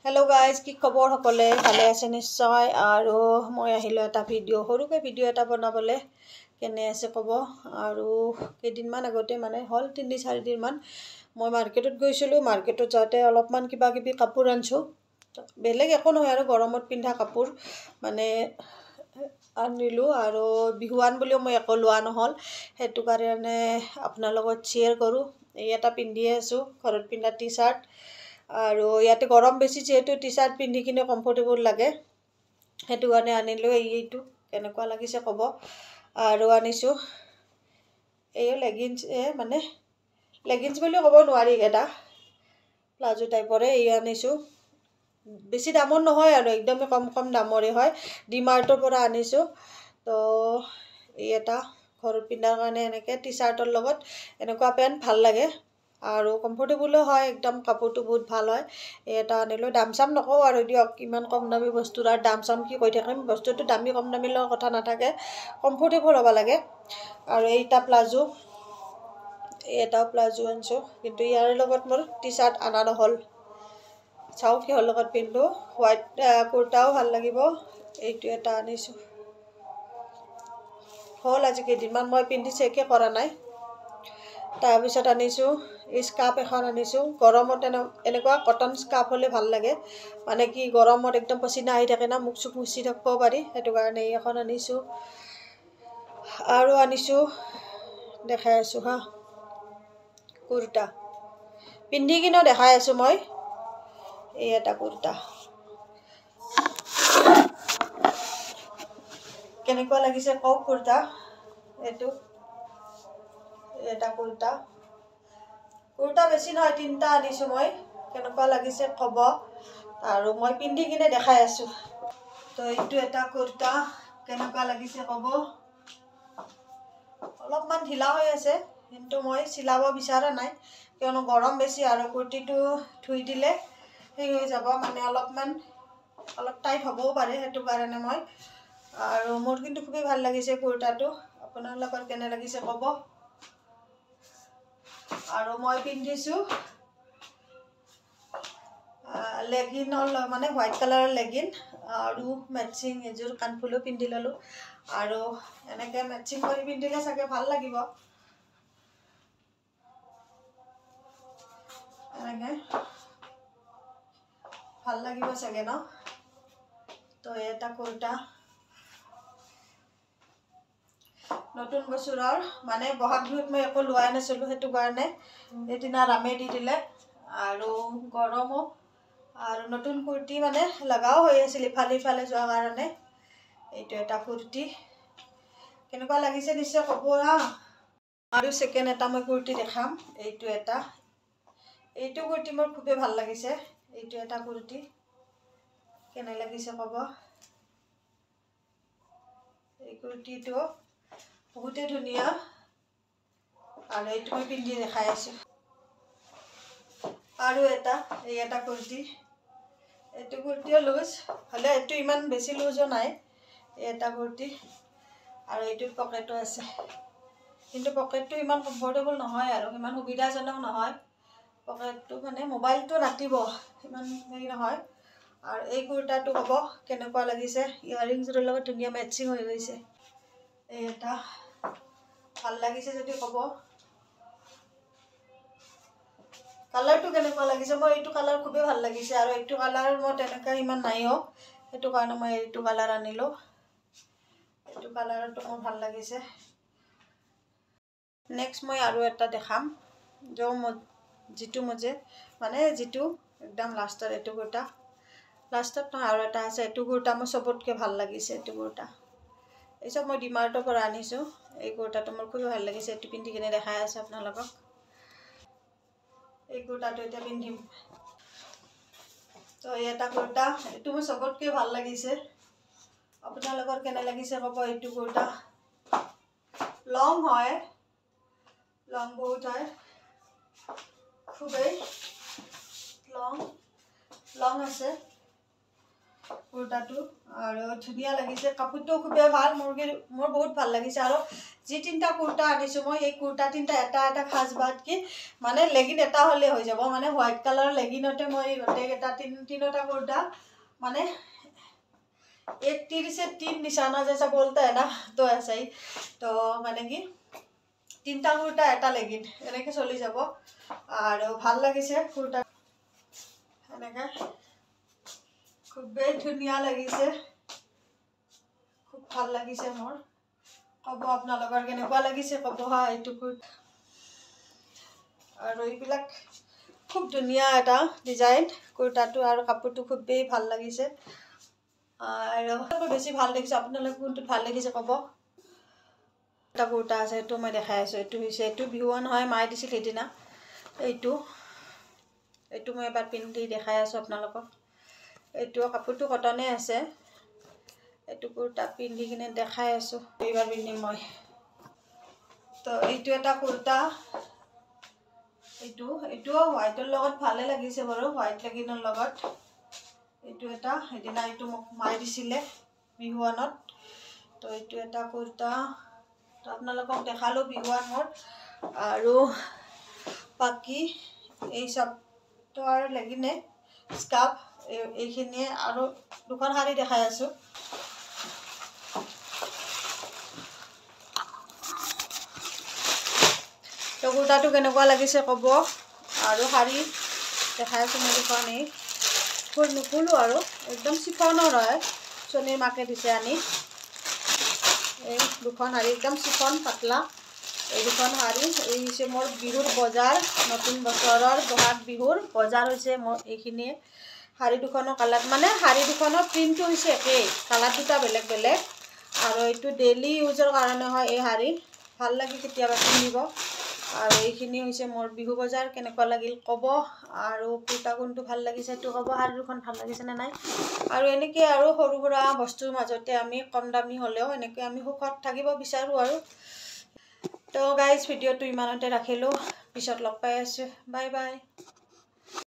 hello guys की खबर सकले भाले आछे निश्चय और मैं आहिलो एटा भिडिओ सरुके भिडिओ एटा बनाबले केने आछे कब और केइदिनमान आगते माने हल 3-4 दिन मान मैं मार्केटत गइसिलो मार्केटत जाते अलपमान किबा किबि कापोर आनछो बेलेग एको নহয় आरो गरमत पिंधा कापोर माने आनिलो और बिहुआन बुलिओ मैं एको लोआ নহल हेतु कारणे आपनार লগত शेयर करू एटा पिंधि आछो घरत पिंधा टी-शार्ट और इते गरम बेसि जेहेतु टी-शार्ट पिंधि किने कम्फर्टेबल लागे हेतु कारणे आनिलो एइटु केनेकुवा लागिसे कब और आनिसु ए लेगिंस माने लेगिंस बुलिओ कब नोवारि एटा प्लाजो टाइपरे ए आनिसु बेसि दामर নহয় और एकदम कम दामरे হয় डिमार्टर পৰা आनिसु तो एटा घर पिंधार कारणे एनेके टी-शार्टर লগত एनेकुवा पेंट ভাল লাগে और कम्फर्टेबल है एकदम कापोरটো बहुत ভাল है एटा आनिलो दाम साम नकौ और दियक इमान कम दामी बस्तुर और दाम साम की কৈ থাকিম बस्तुটো दामी कम दामी ल কথা नाथाके कम्फर्टेबल हबा लागे और एटा प्लाजो एटा प्लाजो आनছো किन्तु यार লগত मोर टी-शार्ट आना নহল चाउ किहर লগত पिन्धो व्हाइट कुर्ताओ ভাল লাগিব एटु एटा आनिছো हल आज केइदिनमान मैं पिन्धि चेके কৰা নাই तार पिছত आनिছো स्कार्फ এখন आनिছো गरमत এনেকুৱা कटन स्कार्फ হলে ভাল লাগে মানে কি গৰমত एकदम पसीना आहि থাকে ना मुख सुख मुछि থাকব পাৰি হেতু কাৰণে এখন आनिছো আৰু आनिছো দেখাই আছো হা কুৰ্তা পিন্ধি কিনে দেখাই আছো মই এই এটা কুৰ্তা কেনেকুৱা লাগিছে কও কুৰ্তা এটো এটা कुर्ता कुर्ता बेसि নহয় তিনটা আনিছো মই কেনেকুৱা লাগিছে কব আৰু মই পিন্ধি কিনে দেখাই আছো তো এটো এটা कुर्ता কেনেকুৱা লাগিছে কব অলপমান ঢিলা হৈ আছে কিন্তু মই সিলাব বিচাৰা নাই কিয়নো গৰম বেছি আৰু কুৰ্তিটো ধুই দিলে হেই হৈ যাব মানে অলপ টাইট হবও পাৰে হেতু কাৰণে মই আৰু মোৰ কিন্তু খুবই ভাল লাগিছে কুৰ্তাটো আপোনালোকৰ কেনে লাগিছে কব और मैं पिंधिसु लेगिन माने व्हाइट कलर लेगिन और मैचिंग एजुर कानफुलो पिंधि ललो और एनेके मैचिंग करि पिंधिले सागे ভাল লাগিব एनेके ভাল লাগিব सागे न तो एटा कुर्ता नतुन बसुरर माने बहाग बिहुत मैं एको लोवाय नाছিলো हेतु कारणे एदिना रामे दि दिले आरो गरमो और नतुन कुर्ती माने लगाओ হৈ আছিল ইফালে ইফালে যোৱা কাৰণে এইটো এটা কুৰ্তি কেনেকুৱা লাগিছে নিশ্চয় কব আৰু সেকেন্ড এটা মই কুৰ্তি দেখাম এইটো কুৰ্তি মোৰ খুবে ভাল লাগিছে এইটো এটা কুৰ্তি কেনে লাগিছে কব এই কুৰ্তিটো बहुते धुनिया और ये मैं पिंधि देखाई आছো और एटा कुर्ती एटु कुर्तियो लुज हले एटु इमान बेसि लुजो नाइ एटा कुर्ती और एटु पकेटो আছে किन्तु पकेटটো इमान कम्फर्टेबल নহয় আৰু ইমান সুবিধাজনক নহয় पकेटটো মানে মোবাইলটো নাটিব ইমান হেৰি নহয় और এই কুৰ্তাটো কব কেনেকুৱা লাগিছে ইয়াৰিংছৰ লগত ধুনিয়া মেচিং হৈ গৈছে এটা ভাল লাগিছে যদি কব কালারটো কেনেকুৱা লাগিছে মই এইটো কালাৰ খুবই ভাল লাগিছে আৰু এইটো কালাৰ মই তেনেকা ইমান নাইও এটো কাৰণে মই এইটো কালাৰ আনিলো এইটো কালাৰটো মোৰ ভাল লাগিছে नेक्स्ट মই আৰু এটা দেখাম जो जितु मजे माने जितु एकदम लास्टर एटु कुर्ता लास्टर न আৰু এটা আছে এটু কুৰ্তা মই সবতকে ভাল লাগিছে এটু কুৰ্তা এই সব মই ডিমাৰ্টৰ পৰা আনিছো এই কুৰ্তাটো মোৰ খুব ভাল লাগিছে এটু পিন্ধি কিনে দেখাই আছে আপোনালোকক এই কুৰ্তাটো এটা পিন্ধিম তো এটা কুৰ্তা এটু মোৰ সবতকে ভাল লাগিছে আপোনালোকৰ কেনে লাগিছে কব এইটো কুৰ্তা লং হয় লং বহুত হয় খুবই লং আছে কুৰ্তাটো আৰু ধুনিয়া লাগিছে কাপোৰটো খুবই ভাল মোৰ বহুত ভাল লাগিছে আৰু যি তিনিটা কুৰ্তা আনিছোঁ মই এই কুৰ্তা তিনিটা এটা এটা সাজ বাদ কি মানে লেগিন এটা হ'লে হৈ যাব মানে হোৱাইট কালাৰ লেগিনতে মই গোটেইকেইটা তিনিটা कुर्ता মানে एक तीर से 3 निशाना जैसा बोलता है ना तो ऐसा ही तो माने कि तीनटा कुर्ता এটা লেগিন এনেকৈ চলি যাব আৰু ভাল লাগিছে কুৰ্তা এনেকৈ খুবেই ধুনীয়া লাগিছে খুব ভাল লাগিছে মোৰ কব আপোনালোকৰ কেনেকুৱা লাগিছে কব হা এইটো কুৰ্তা আৰু এইবিলাক খুব ধুনীয়া এটা ডিজাইন কুৰ্তাটো আৰু কাপোৰটো খুবেই ভাল লাগিছে আৰু বেছি ভাল লাগিছে আপোনালোকে কোনটো ভাল লাগিছে কব এটা কুৰ্তা আছে এইটো মই দেখাই আছো এইটো হৈছে এইটো বিহুৱা নহয় মাই দিছিল সেইদিনা এইটো মই এবাৰ পিন্ধি দেখাই আছো আপোনালোকক এইটো কাপোৰটো কটনে আছে এইটো কুৰ্তা পিন্ধি কিনে দেখাই আছো এইবাৰ পিন্ধিম মই তো এইটো এটা কুৰ্তা এইটো হোৱাইটৰ লগত ভালে লাগিছে বাৰু হোৱাইট লেগিনৰ লগত এইটো এটা সেইদিনা এইটো মোক মাই দিছিলে বিহুৱানত তো এইটো এটা কুৰ্তা তো আপোনালোকক দেখালো বিহুৱান মোৰ আৰু বাকি এই সব তো আৰু লেগিনে স্কাৰ্ফ এইখিনিয়ে আৰু দুখন শাৰী দেখাই আছো তো কুৰ্তাটো কেনেকুৱা লাগিছে কব আৰু শাৰী দেখাই আছো মই দুখন এই ফুল নুফুলো আৰু একদম চিফনৰ হয় চনীৰ মাকে দিছে আনি এই দুখন শাৰী একদম চিফন পাতলা এই দুখন শাৰী এই হৈছে মোৰ বিহুৰ বজাৰ নতুন বছৰৰ বহাগ বিহুৰ বজাৰ হৈছে মোৰ এইখিনিয়ে শাৰী দুখনৰ কালাৰ মানে শাৰী দুখনৰ প্ৰিণ্টটো হৈছে একেই কালাৰ দুটা বেলেগ বেলেগ আৰু এইটো ডেইলি ইউজৰ কাৰণে হয় এই শাৰী ভাল লাগে কেতিয়াবা পিন্ধিব আৰু এইখিনি হৈছে মোৰ বিহু বজাৰ কেনেকুৱা লাগিল কব আৰু কুৰ্তা কোনটো ভাল লাগিছে সেইটো কব শাৰী দুখন ভাল লাগিছে নে নাই আৰু এনেকৈ আৰু সৰু সুৰা বস্তুৰ মাজতে আমি কম দামী হ'লেও এনেকৈ আমি সুখত থাকিব বিচাৰো আৰু তো গাইজ ভিডিঅ'টো ইমানতে ৰাখিলোঁ পিছত লগ পাই আছোঁ বাই বাই